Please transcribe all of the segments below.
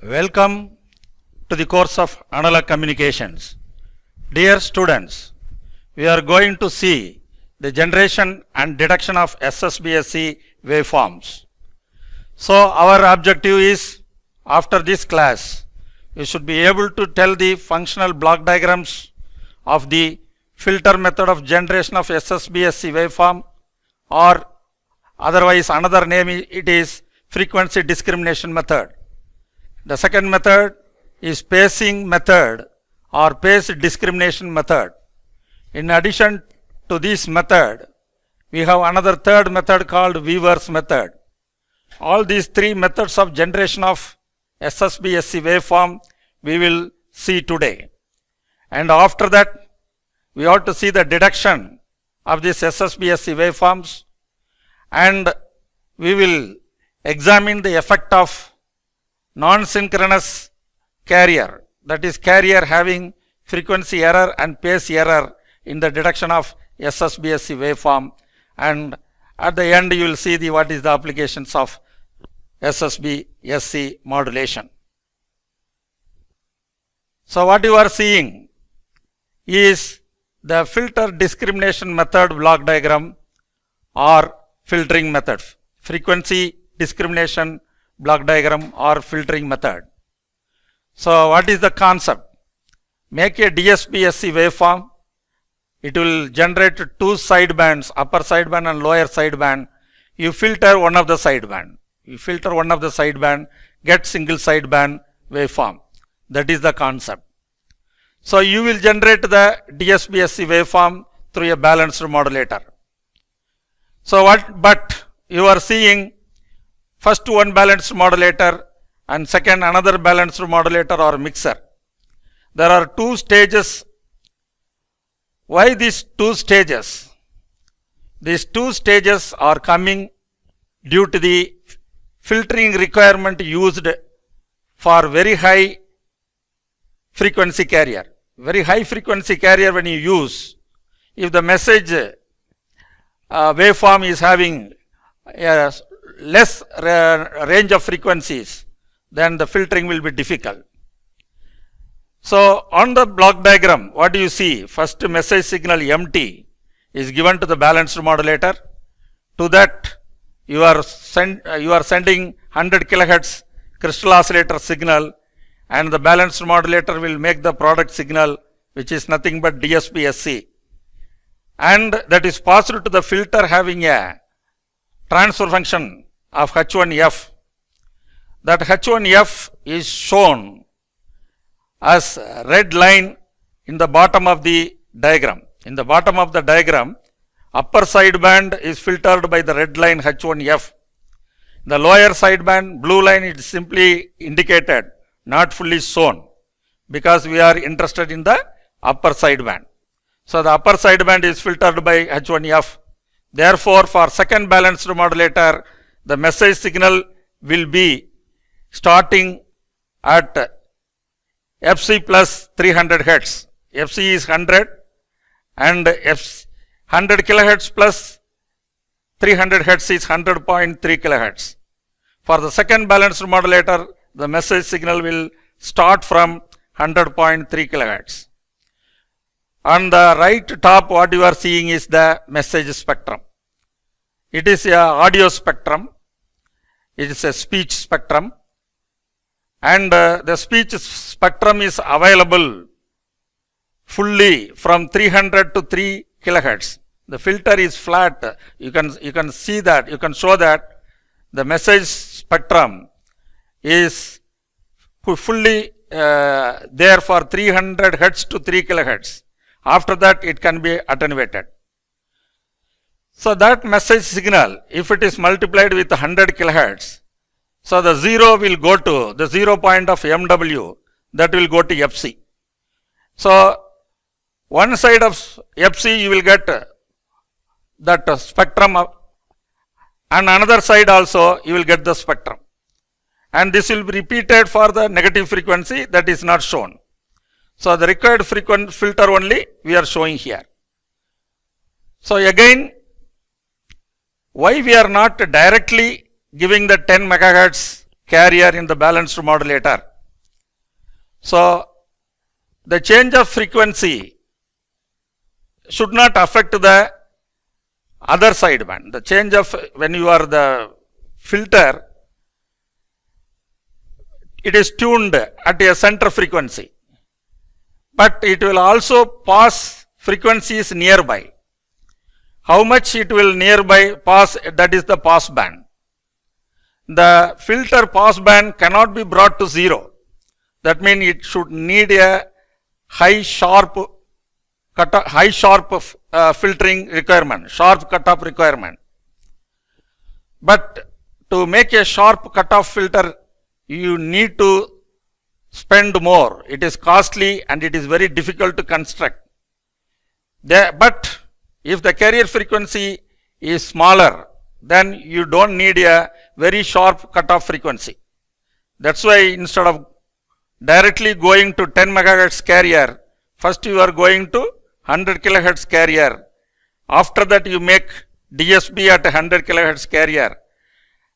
Welcome to the course of Analog Communications. Dear students, we are going to see the generation and detection of SSBSC waveforms. So our objective is, after this class, you should be able to tell the functional block diagrams of the filter method of generation of SSBSC waveform, or otherwise another name it is frequency discrimination method. The second method is pacing method or pace discrimination method. In addition to this method, we have another third method called Weaver's method. All these three methods of generation of SSBSC waveform we will see today. And after that, we ought to see the detection of these SSBSC waveforms, and we will examine the effect of non-synchronous carrier, that is carrier having frequency error and pace error in the detection of SSBSC waveform, and at the end you will see what is the applications of SSBSC modulation. So what you are seeing is the filter discrimination method block diagram or filtering method, frequency discrimination block diagram or filtering method. So what is the concept? Make a DSP-SC waveform. It will generate two sidebands, upper sideband and lower sideband. You filter one of the sideband. You filter one of the sideband, get single sideband waveform. That is the concept. So you will generate the DSP-SC waveform through a balanced modulator. So but you are seeing first one balanced modulator and second another balanced modulator or mixer. There are two stages. Why these two stages? These two stages are coming due to the filtering requirement used for very high frequency carrier. Very high frequency carrier when you use, if the message waveform is having a less range of frequencies, then the filtering will be difficult. So on the block diagram, what do you see? First message signal MT is given to the balanced modulator. To that you are sending 100 kilohertz crystal oscillator signal, and the balanced modulator will make the product signal, which is nothing but DSP-SC, and that is passed to the filter having a transfer function of H1F. That H1F is shown as red line in the bottom of the diagram. In the bottom of the diagram, upper sideband is filtered by the red line H1F. The lower sideband blue line is simply indicated, not fully shown, because we are interested in the upper sideband. So the upper sideband is filtered by H1F. Therefore, for second balanced modulator, the message signal will be starting at FC plus 300 Hertz. FC is 100 and 100 kilohertz plus 300 Hertz is 100.3 kilohertz. For the second balanced modulator, the message signal will start from 100.3 kilohertz. On the right top, what you are seeing is the message spectrum. It is a audio spectrum. It is a speech spectrum. And the speech spectrum is available fully from 300 to 3 kilohertz. The filter is flat. You can see that. You can show that the message spectrum is fully there for 300 hertz to 3 kilohertz. After that, it can be attenuated. So that message signal, if it is multiplied with 100 kilohertz, so the 0 will go to the 0 point of MW, that will go to FC. So one side of FC you will get that spectrum, and another side also you will get the spectrum. and this will be repeated for the negative frequency, that is not shown. So the required filter only we are showing here. So again, why we are not directly giving the 10 megahertz carrier in the balanced modulator? So the change of frequency should not affect the other sideband. The change of, when you are the filter, it is tuned at a center frequency, but it will also pass frequencies nearby. How much it will nearby pass, that is the pass band. The filter pass band cannot be brought to 0. That means it should need a high sharp filtering requirement, sharp cutoff requirement. But to make a sharp cutoff filter, you need to spend more. It is costly and it is very difficult to construct. But if the carrier frequency is smaller, then you don't need a very sharp cutoff frequency. That's why instead of directly going to 10 megahertz carrier, first you are going to 100 kilohertz carrier. After that you make DSB at 100 kilohertz carrier.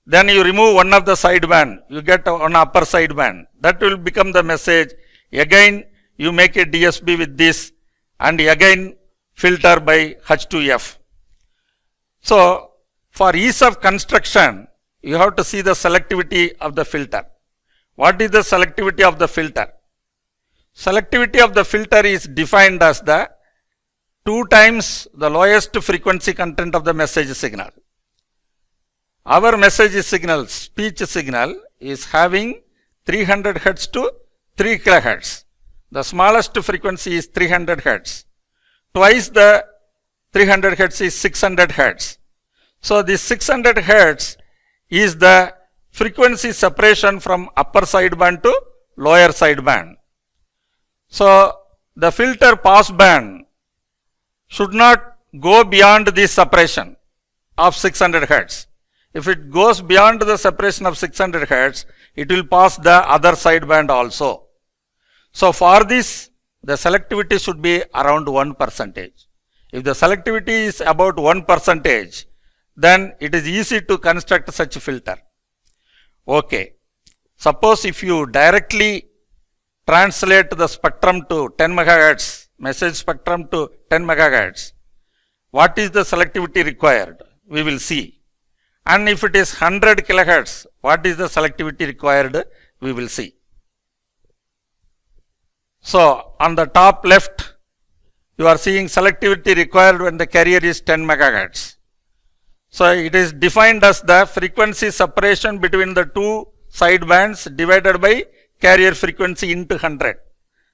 Then you remove one of the sideband, you get on upper sideband. That will become the message. Again you make a DSB with this and again filter by H2F. So for ease of construction, you have to see the selectivity of the filter. What is the selectivity of the filter? Selectivity of the filter is defined as the 2 times the lowest frequency content of the message signal. Our message signal, speech signal, is having 300 Hertz to 3 kilohertz. The smallest frequency is 300 Hertz. Twice the 300 Hertz is 600 Hertz. So this 600 Hertz is the frequency separation from upper sideband to lower sideband. So the filter pass band should not go beyond this separation of 600 Hertz. If it goes beyond the separation of 600 Hertz, it will pass the other sideband also. So for this, the selectivity should be around 1%. If the selectivity is about 1%, then it is easy to construct such a filter. Okay. Suppose if you directly translate the spectrum to 10 megahertz, message spectrum to 10 megahertz, what is the selectivity required? We will see. And if it is 100 kilohertz, what is the selectivity required? We will see. So on the top left, you are seeing selectivity required when the carrier is 10 megahertz. So it is defined as the frequency separation between the 2 sidebands divided by carrier frequency into 100.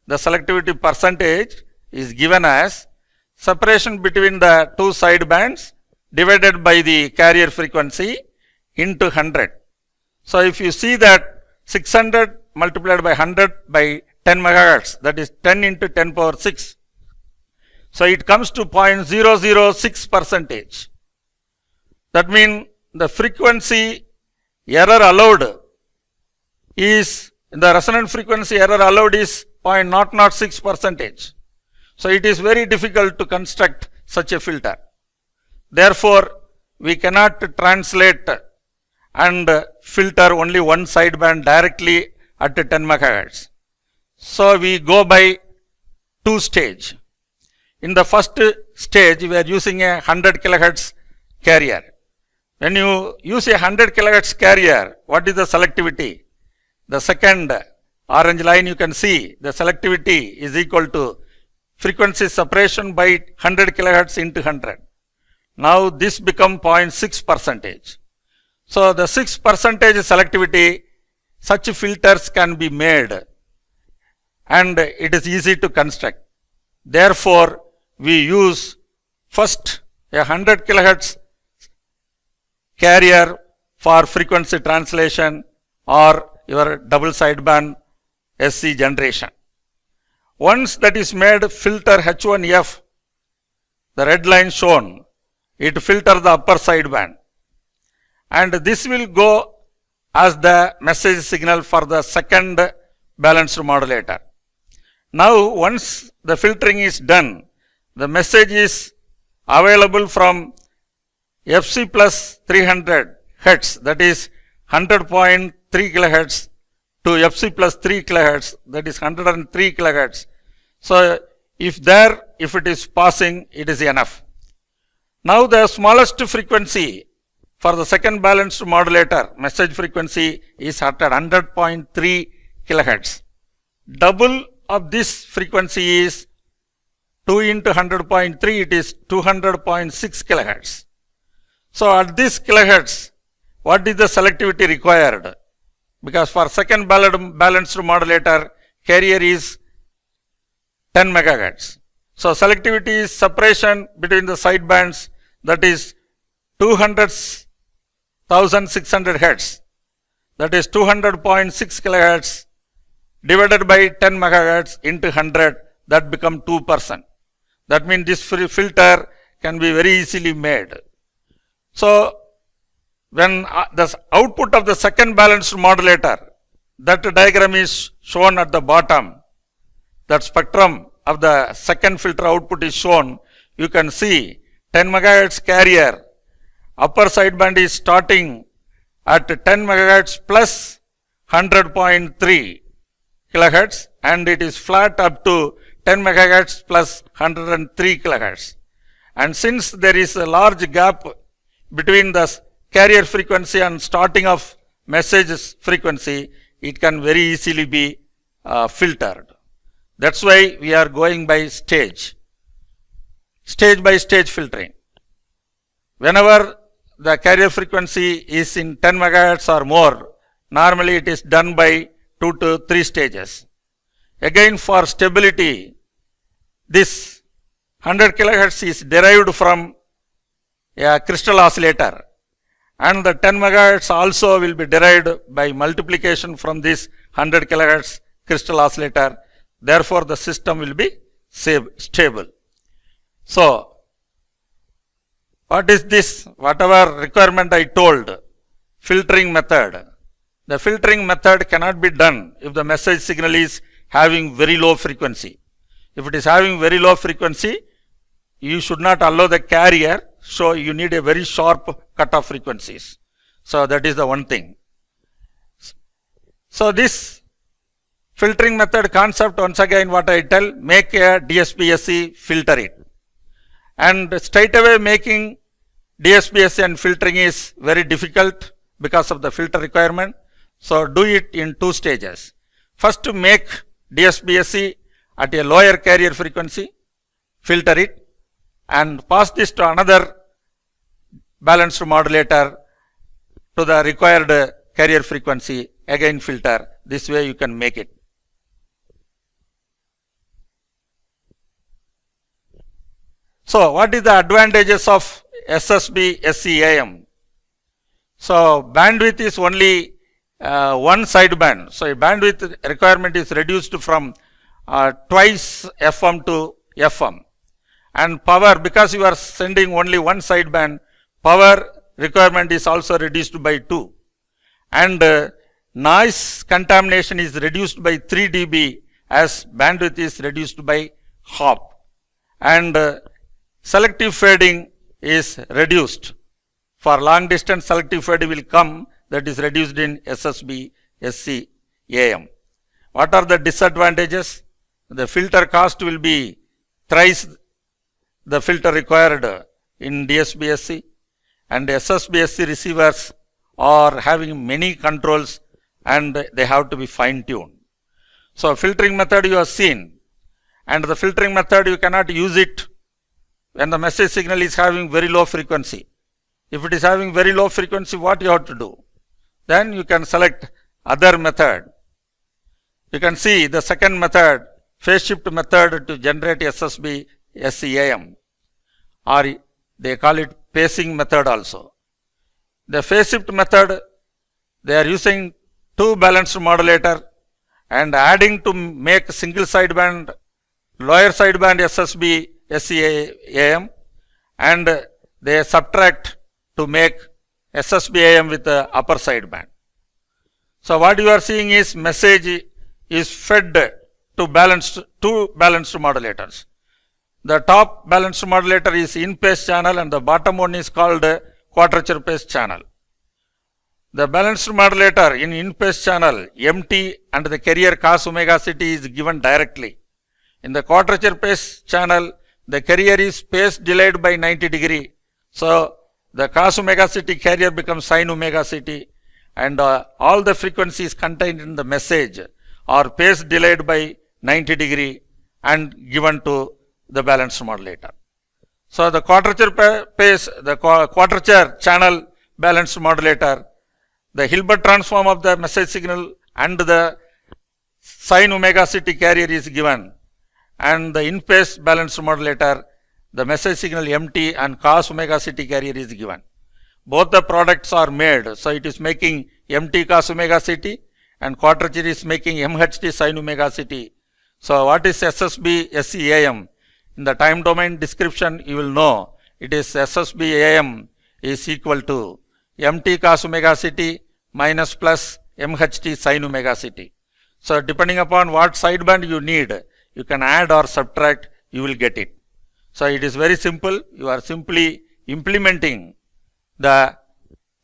The selectivity percentage is given as separation between the 2 sidebands divided by the carrier frequency into 100. So if you see that 600 multiplied by 100 by 10 megahertz, that is 10 into 10 power 6. So it comes to 0.006%. That means the frequency error allowed is, the resonant frequency error allowed is 0.006%. So it is very difficult to construct such a filter. Therefore, we cannot translate and filter only one sideband directly at 10 megahertz. So we go by 2 stage. In the first stage, we are using a 100 kilohertz carrier. When you use a 100 kilohertz carrier, what is the selectivity? The second orange line you can see, the selectivity is equal to frequency separation by 100 kilohertz into 100. Now this become 0.6%. So the 6% selectivity, such filters can be made and it is easy to construct. Therefore, we use first a 100 kilohertz carrier for frequency translation or your double sideband SC generation. Once that is made, filter H1F, the red line shown, it filter the upper sideband, and this will go as the message signal for the second balanced modulator. Now once the filtering is done, the message is available from FC plus 300 Hertz, that is 100.3 kilohertz, to FC plus 3 kilohertz, that is 103 kilohertz. So if it is passing, it is enough. Now the smallest frequency for the second balanced modulator, message frequency, is at 100.3 kilohertz. Double of this frequency is 2 into 100.3, it is 200.6 kilohertz. So at this kilohertz, what is the selectivity required? Because for second balanced modulator, carrier is 10 megahertz. So selectivity is separation between the sidebands, that is 200,600 hertz, that is 200.6 kilohertz divided by 10 megahertz into 100, that become 2%. That means this filter can be very easily made. So when the output of the second balanced modulator, that diagram is shown at the bottom, that spectrum of the second filter output is shown. You can see 10 megahertz carrier, upper sideband is starting at 10 megahertz plus 100.3 kilohertz, and it is flat up to 10 megahertz plus 103 kilohertz. And since there is a large gap between the carrier frequency and starting of message frequency, it can very easily be filtered. That's why we are going by stage by stage filtering. Whenever the carrier frequency is in 10 megahertz or more, normally it is done by 2 to 3 stages. Again, for stability, this 100 kilohertz is derived from a crystal oscillator, and the 10 megahertz also will be derived by multiplication from this 100 kilohertz crystal oscillator. Therefore, the system will be stable. So, what is this? Whatever requirement I told, filtering method. The filtering method cannot be done if the message signal is having very low frequency. If it is having very low frequency, you should not allow the carrier, so you need a very sharp cutoff frequencies. So that is the one thing. So this filtering method concept, once again what I tell, make a DSPSC, filter it. And straight away making DSPSC and filtering is very difficult because of the filter requirement. So do it in 2 stages. First, to make DSPSC at a lower carrier frequency, filter it, and pass this to another balanced modulator to the required carrier frequency, again filter. This way you can make it. So what is the advantages of SSB SCAM? So bandwidth is only one sideband. So a bandwidth requirement is reduced from twice FM to FM. And power, because you are sending only one sideband, power requirement is also reduced by 2. And noise contamination is reduced by 3 dB as bandwidth is reduced by half. And selective fading is reduced. For long distance, selective fading will come, that is reduced in SSB SCAM. What are the disadvantages? The filter cost will be thrice the filter required in DSPSC, and SSBSC receivers are having many controls and they have to be fine-tuned. So filtering method you have seen, and the filtering method you cannot use it when the message signal is having very low frequency. If it is having very low frequency, what you have to do? Then you can select other method. You can see the second method, phase shift method, to generate SSB SCAM, or they call it pacing method also. The phase shift method, they are using 2 balanced modulator and adding to make single sideband, lower sideband SSB SCAM, and they subtract to make SSBAM with the upper sideband. So what you are seeing is message is fed to two balanced modulators. The top balanced modulator is in-phase channel and the bottom one is called quadrature phase channel. The balanced modulator in in-phase channel, MT and the carrier cos omega ct is given directly. In the quadrature phase channel, the carrier is phase delayed by 90 degree. So the cos omega ct carrier becomes sin omega ct, and all the frequencies contained in the message are phase delayed by 90 degree and given to the balanced modulator. So the quadrature phase, the quadrature channel balanced modulator, the Hilbert transform of the message signal and the sin omega ct carrier is given, and the in-phase balanced modulator, the message signal MT and cos omega ct carrier is given. Both the products are made, so it is making MT cos omega ct and quadrature is making MHT sin omega ct. So what is SSB SEAM? In the time domain description you will know it is SSB AM is equal to MT cos omega ct minus plus MHT sin omega ct. So depending upon what sideband you need, you can add or subtract, you will get it. So it is very simple. You are simply implementing the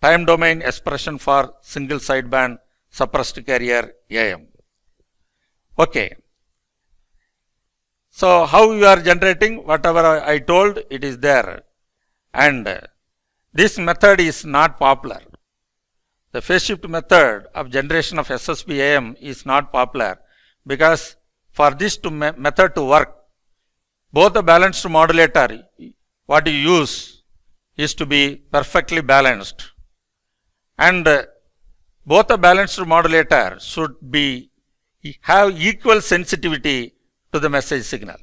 time domain expression for single sideband suppressed carrier AM. Okay. So how you are generating? Whatever I told, it is there. And this method is not popular. The phase shift method of generation of SSB AM is not popular because for this method to work, both the balanced modulator, what you use is to be perfectly balanced, and both the balanced modulator should have equal sensitivity to the message signal,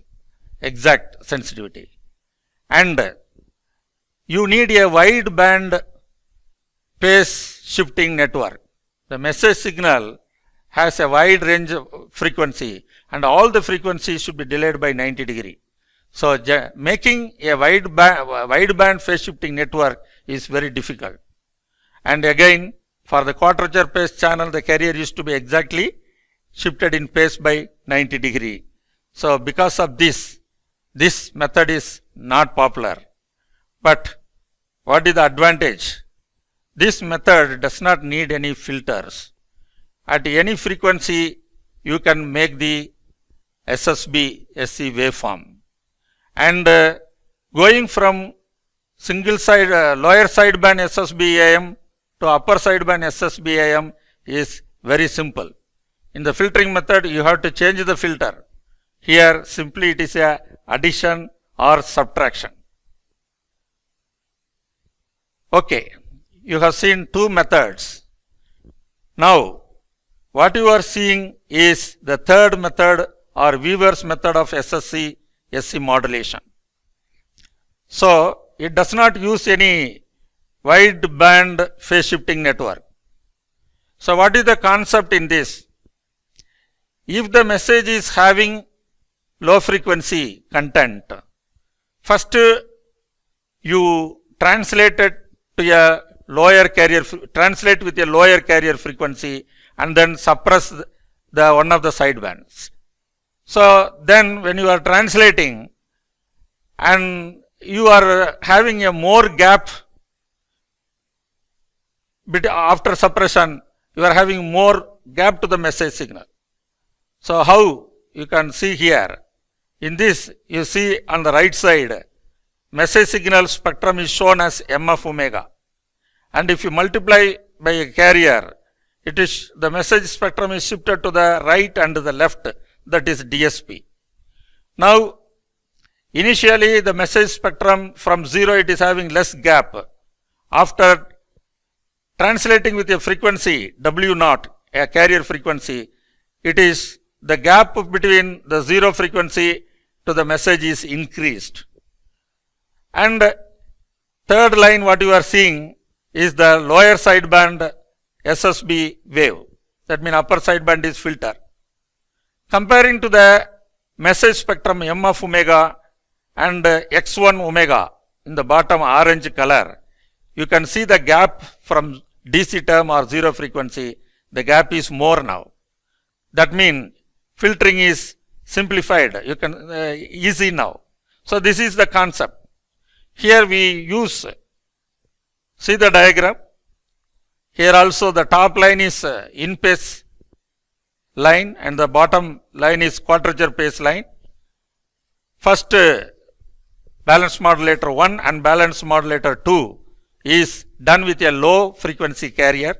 exact sensitivity, and you need a wide band phase shifting network. The message signal has a wide range of frequency and all the frequencies should be delayed by 90 degree. So making a wide band phase shifting network is very difficult. And again, for the quadrature phase channel, the carrier used to be exactly shifted in phase by 90 degree. So because of this method is not popular. But what is the advantage? This method does not need any filters. At any frequency, you can make the SSB SE waveform. And going from single side, lower sideband SSB AM to upper sideband SSB AM is very simple. In the filtering method, you have to change the filter. Here, simply it is a addition or subtraction. Okay, you have seen two methods. Now, what you are seeing is the third method or Weaver's method of SSC SC modulation. So, it does not use any wide band phase shifting network. So, what is the concept in this? If the message is having low frequency content, first you translate it to a lower carrier, translate with a lower carrier frequency and then suppress the one of the sidebands. So then when you are translating and you are having a more gap after suppression, you are having more gap to the message signal. So how? You can see here. In this, you see on the right side, message signal spectrum is shown as MF omega. And if you multiply by a carrier, it is the message spectrum is shifted to the right and the left, that is DSP. Now, initially the message spectrum from 0 it is having less gap. After translating with a frequency W0, a carrier frequency, it is the gap between the 0 frequency to the message is increased. And third line what you are seeing is the lower sideband SSB wave. That means upper sideband is filter. Comparing to the message spectrum M of omega and X1 omega in the bottom orange color, you can see the gap from DC term or 0 frequency. the gap is more now. That means filtering is simplified, you can easy now. So this is the concept. Here we use, see the diagram. Here also the top line is in-phase line and the bottom line is quadrature phase line. First balance modulator 1 and balance modulator 2 is done with a low frequency carrier,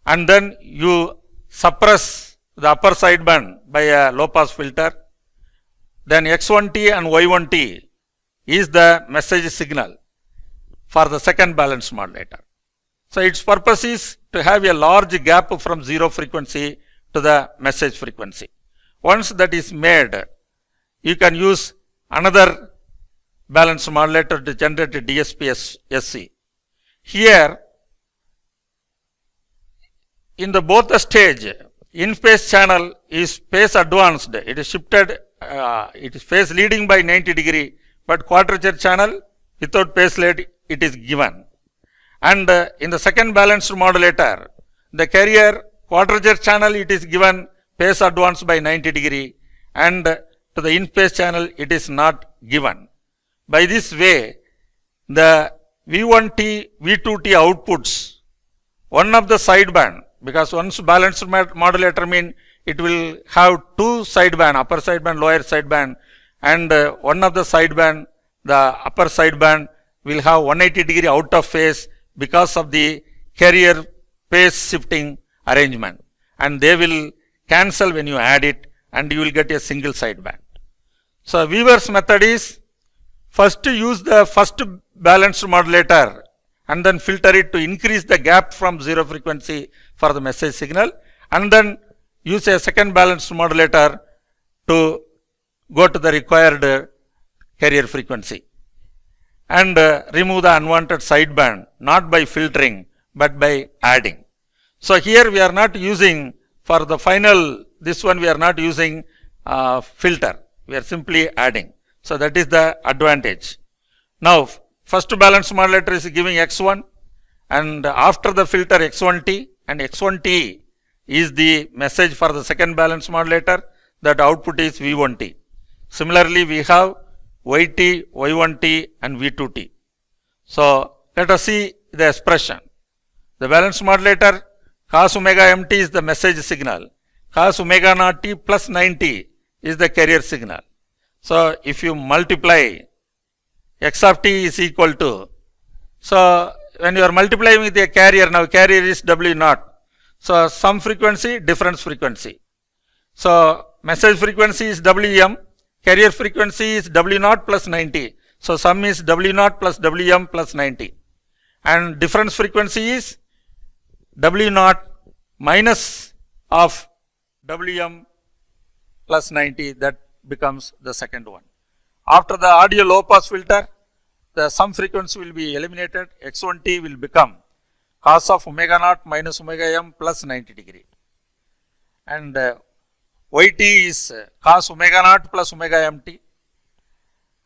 and then you suppress the upper sideband by a low pass filter. Then X1T and Y1T is the message signal for the second balance modulator. So its purpose is to have a large gap from zero frequency to the message frequency. Once that is made, you can use another balance modulator to generate a DSP SC. Here, in the both the stage, in-phase channel is phase advanced. It is shifted, it is phase leading by 90 degree, but quadrature channel without phase lead it is given. And in the second balanced modulator, the carrier quadrature channel it is given phase advanced by 90 degree, and to the in-phase channel it is not given. By this way, the V1T, V2T outputs, one of the sideband, because once balanced modulator mean it will have two sideband, upper sideband, lower sideband, and one of the sideband, the upper sideband will have 180 degree out of phase because of the carrier phase shifting arrangement, and they will cancel when you add it and you will get a single sideband. So Weaver's method is first use the first balanced modulator and then filter it to increase the gap from zero frequency for the message signal, and then use a second balanced modulator to go to the required carrier frequency, and remove the unwanted sideband not by filtering but by adding. So here we are not using for the final, this one we are not using filter, we are simply adding. So that is the advantage. Now first balance modulator is giving X1, and after the filter X1T, and X1T is the message for the second balance modulator, that output is V1T. Similarly we have YT, Y1T and V2T. So let us see the expression. The balance modulator cos omega mt is the message signal, cos omega naught t plus 90 is the carrier signal. So if you multiply, x of t is equal to, so when you are multiplying with a carrier, now carrier is W naught. So some frequency, difference frequency. So message frequency is Wm, carrier frequency is W naught plus 90. So sum is W naught plus Wm plus 90. And difference frequency is W naught minus of Wm plus 90, that becomes the second one. After the audio low pass filter, the sum frequency will be eliminated. X1T will become cos of omega naught minus omega m plus 90 degree. And YT is cos omega naught plus omega mt.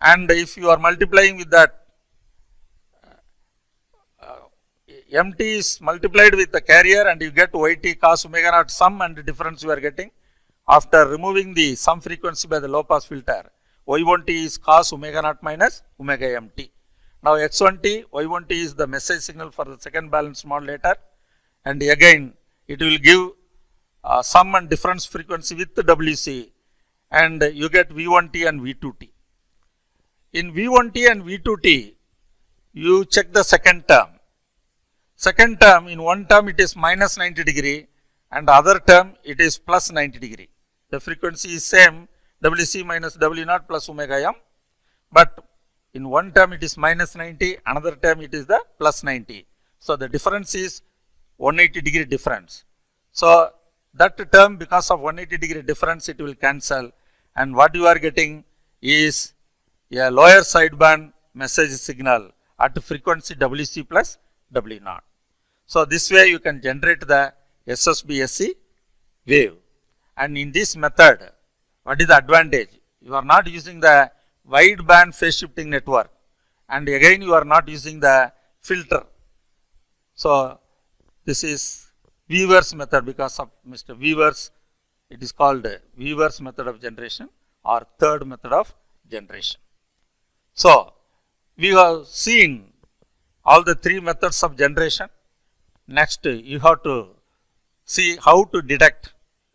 And if you are multiplying with that, mt is multiplied with the carrier and you get YT cos omega naught sum and difference you are getting. After removing the sum frequency by the low pass filter, Y1T is cos omega naught minus omega mt. Now X1T, Y1T is the message signal for the second balance modulator, and again it will give sum and difference frequency with the WC, and you get V1T and V2T. In V1T and V2T, you check the second term. Second term, in one term it is minus 90 degree and other term it is plus 90 degree. The frequency is same, WC minus W naught plus omega m, but in one term it is minus 90, another term it is the plus 90. So the difference is 180 degree difference. So that term, because of 180 degree difference, it will cancel, and what you are getting is a lower sideband message signal at frequency WC plus W naught. So this way you can generate the SSBSC wave. And in this method, what is the advantage? You are not using the wide band phase shifting network, and again you are not using the filter. So this is Weaver's method, because of Mr. Weaver's, it is called Weaver's method of generation or third method of generation. So, we have seen all the three methods of generation. Next, you have to see how to detect,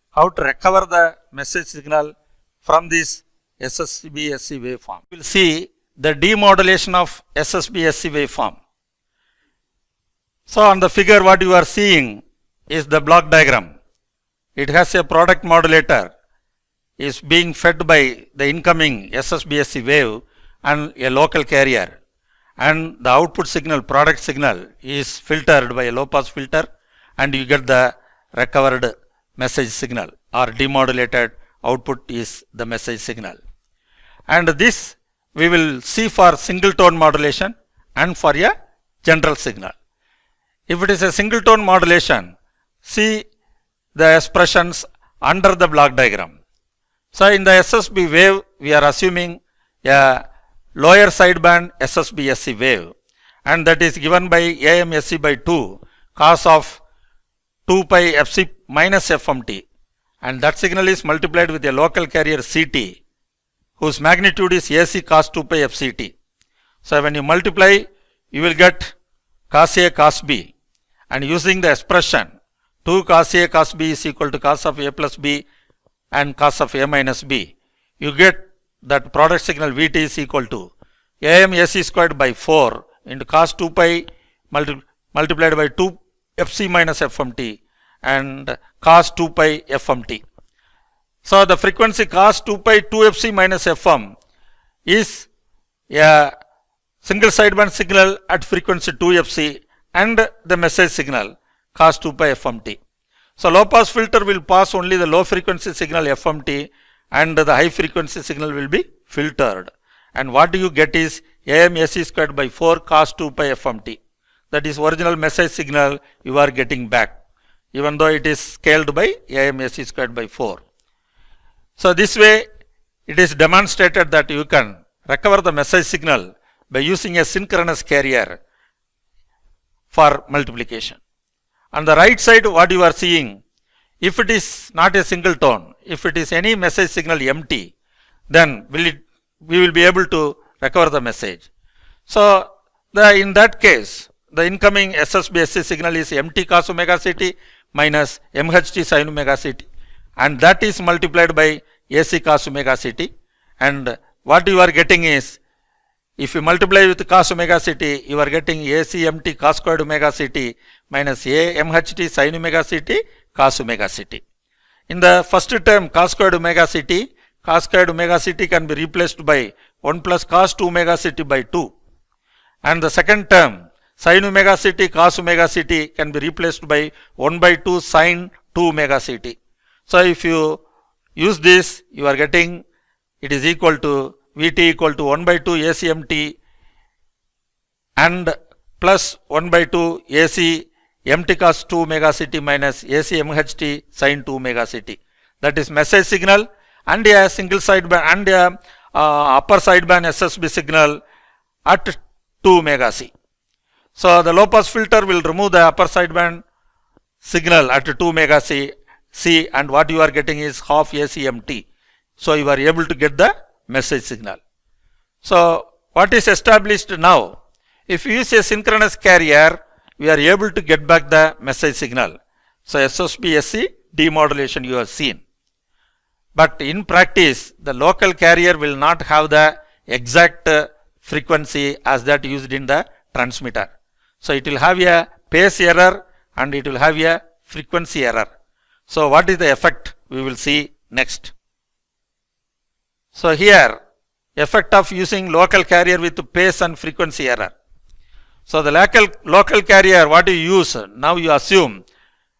how to recover the message signal from this SSB-SC waveform. We will see the demodulation of SSB-SC waveform. So, on the figure what you are seeing is the block diagram. It has a product modulator is being fed by the incoming SSB-SC wave and a local carrier, and the output signal, product signal, is filtered by a low pass filter, and you get the recovered message signal, or demodulated output is the message signal. And this we will see for single tone modulation and for a general signal. If it is a single tone modulation, see the expressions under the block diagram. So, in the SSB wave, we are assuming a lower sideband SSB-SC wave, and that is given by AM-SC by 2 cos of 2 pi Fc minus FMT, and that signal is multiplied with a local carrier CT, whose magnitude is AC cos 2 pi FCT. So, when you multiply, you will get cos A cos B, and using the expression 2 cos A cos B is equal to cos of A plus B and cos of A minus B, you get that product signal Vt is equal to AM-AC squared by 4 into cos 2 pi multiplied by 2 Fc minus FMT and cos 2 pi FMT. So, the frequency cos 2 pi 2 Fc minus Fm is a single sideband signal at frequency 2 Fc and the message signal cos 2 pi FMT. So, low pass filter will pass only the low frequency signal FMT, and the high frequency signal will be filtered. And what you get is AM-AC squared by 4 cos 2 pi FMT. That is original message signal you are getting back, even though it is scaled by AM-AC squared by 4. So, this way it is demonstrated that you can recover the message signal by using a synchronous carrier for multiplication. On the right side, what you are seeing, if it is not a single tone, if it is any message signal empty, then we will be able to recover the message. So, in that case, the incoming SSB-SC signal is MT cos omega CT minus MHT sin omega CT, and that is multiplied by AC cos omega CT, and what you are getting is, if you multiply with cos omega CT, you are getting AC MT cos squared omega CT minus A MHT sin omega CT cos omega CT. In the first term cos squared omega CT can be replaced by 1 plus cos 2 omega CT by 2. And the second term sin omega CT cos omega CT can be replaced by 1 by 2 sin 2 omega CT. So, if you use this, you are getting it is equal to Vt equal to 1 by 2 ACMT and plus 1 by 2 AC MT cos 2 omega CT minus AC MHT sin 2 omega CT. That is message signal and a single sideband and a upper sideband SSB signal at 2 omega C. So, the low pass filter will remove the upper sideband signal at 2 omega C and what you are getting is half ACMT. So, you are able to get the message signal. So, what is established now? If you use a synchronous carrier, we are able to get back the message signal. So, SSB-SC demodulation you have seen. But in practice, the local carrier will not have the exact frequency as that used in the transmitter. So, it will have a phase error and it will have a frequency error. So, what is the effect we will see next. So, here effect of using local carrier with phase and frequency error. So, the local carrier what you use, now you assume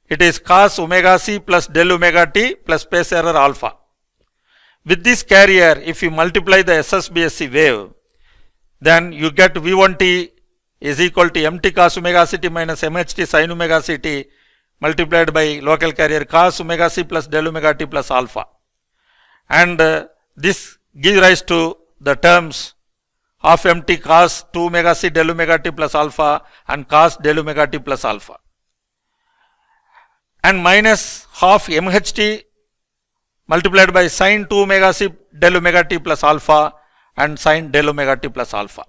it is cos omega c plus del omega t plus phase error alpha. With this carrier, if you multiply the SSB-SC wave, then you get V1t is equal to MT cos omega ct minus MHT sin omega ct multiplied by local carrier cos omega c plus del omega t plus alpha. And this gives rise to the terms half MT cos 2 omega c del omega t plus alpha and cos del omega t plus alpha. and minus half MHT multiplied by sine 2 omega c del omega t plus alpha and sine del omega t plus alpha.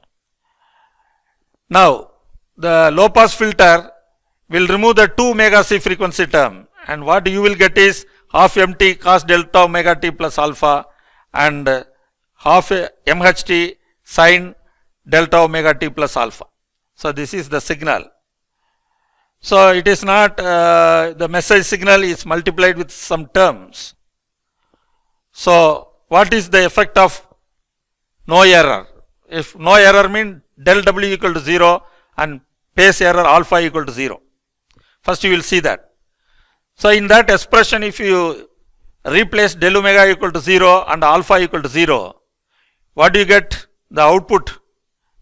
Now, the low pass filter will remove the 2 omega c frequency term, and what you will get is half mt cos delta omega t plus alpha and half MHT sine delta omega t plus alpha. So, this is the signal. So, it is not the message signal is multiplied with some terms. So, what is the effect of no error? If no error means del W equal to 0 and phase error alpha equal to 0. First you will see that. So, in that expression, if you replace del omega equal to 0 and alpha equal to 0, what do you get? The output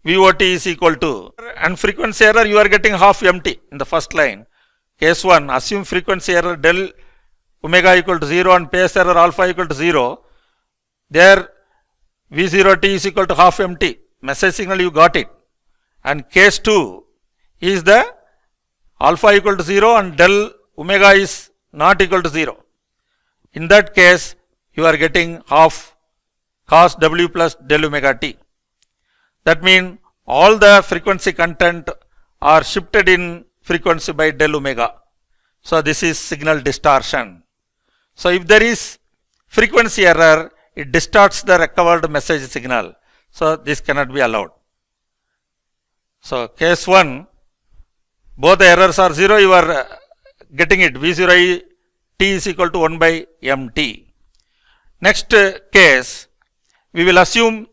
VOT is equal to, and frequency error you are getting half MT in the first line. Case 1, assume frequency error del omega equal to 0 and phase error alpha equal to 0. There V0T is equal to half MT. Message signal you got it. And case 2 is the alpha equal to 0 and del omega is not equal to 0. In that case, you are getting half cos W plus del omega t. That means all the frequency content are shifted in frequency by del omega. So, this is signal distortion. So, if there is frequency error, it distorts the recovered message signal. So, this cannot be allowed. So, case 1, both the errors are 0, you are getting it V0 t is equal to 1 by mt. Next case, we will assume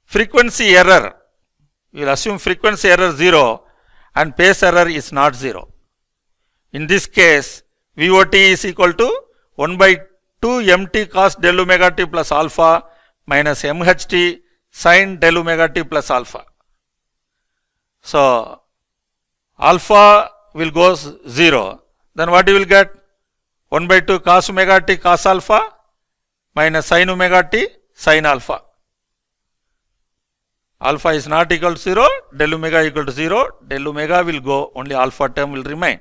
frequency error. We will assume frequency error 0 and phase error is not 0. In this case, VOT is equal to 1 by 2 mt cos del omega t plus alpha minus MHT sin del omega t plus alpha. So, alpha will go 0. Then what you will get? 1 by 2 cos omega t cos alpha minus sin omega t sin alpha. Alpha is not equal to 0, del omega equal to 0, del omega will go, only alpha term will remain.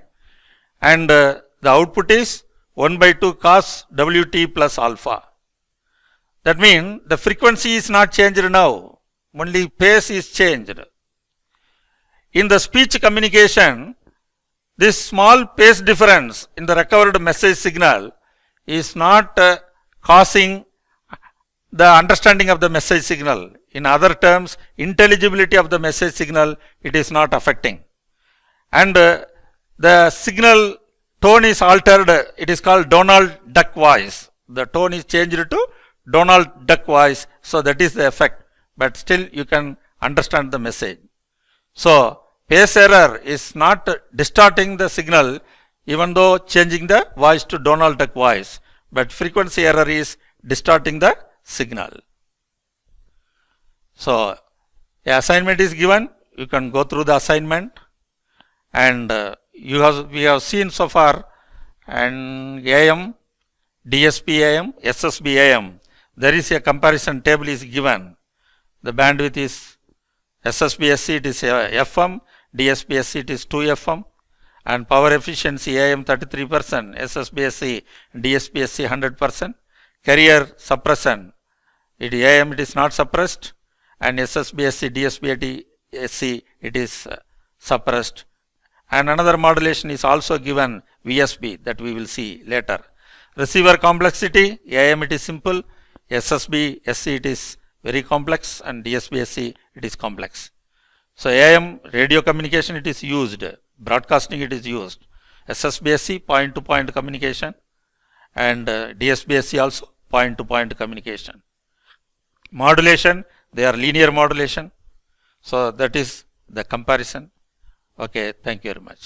And the output is 1 by 2 cos Wt plus alpha. That means the frequency is not changed now, only phase is changed. In the speech communication, this small phase difference in the recovered message signal is not causing the understanding of the message signal. In other terms, intelligibility of the message signal, it is not affecting. And the signal tone is altered, it is called Donald Duck voice. The tone is changed to Donald Duck voice, so that is the effect, but still you can understand the message. So, phase error is not distorting the signal even though changing the voice to Donald Duck voice, but frequency error is distorting the signal. So, a assignment is given, you can go through the assignment, and we have seen so far and AM, DSP AM, SSB AM. There is a comparison table is given. The bandwidth is SSB-SC, it is FM, DSP-SC, it is 2 FM, and power efficiency AM 33%, SSB-SC, DSP-SC 100%. Carrier suppression, it AM it is not suppressed, and SSB-SC, DSP-SC it is suppressed. And another modulation is also given, VSB, that we will see later. Receiver complexity, AM it is simple, SSB-SC it is very complex, and DSP-SC it is complex. So, AM radio communication it is used, broadcasting it is used, SSB-SC point-to-point communication, and DSP-SC also point-to-point communication. Modulation, they are linear modulation. So, that is the comparison. Okay, thank you very much.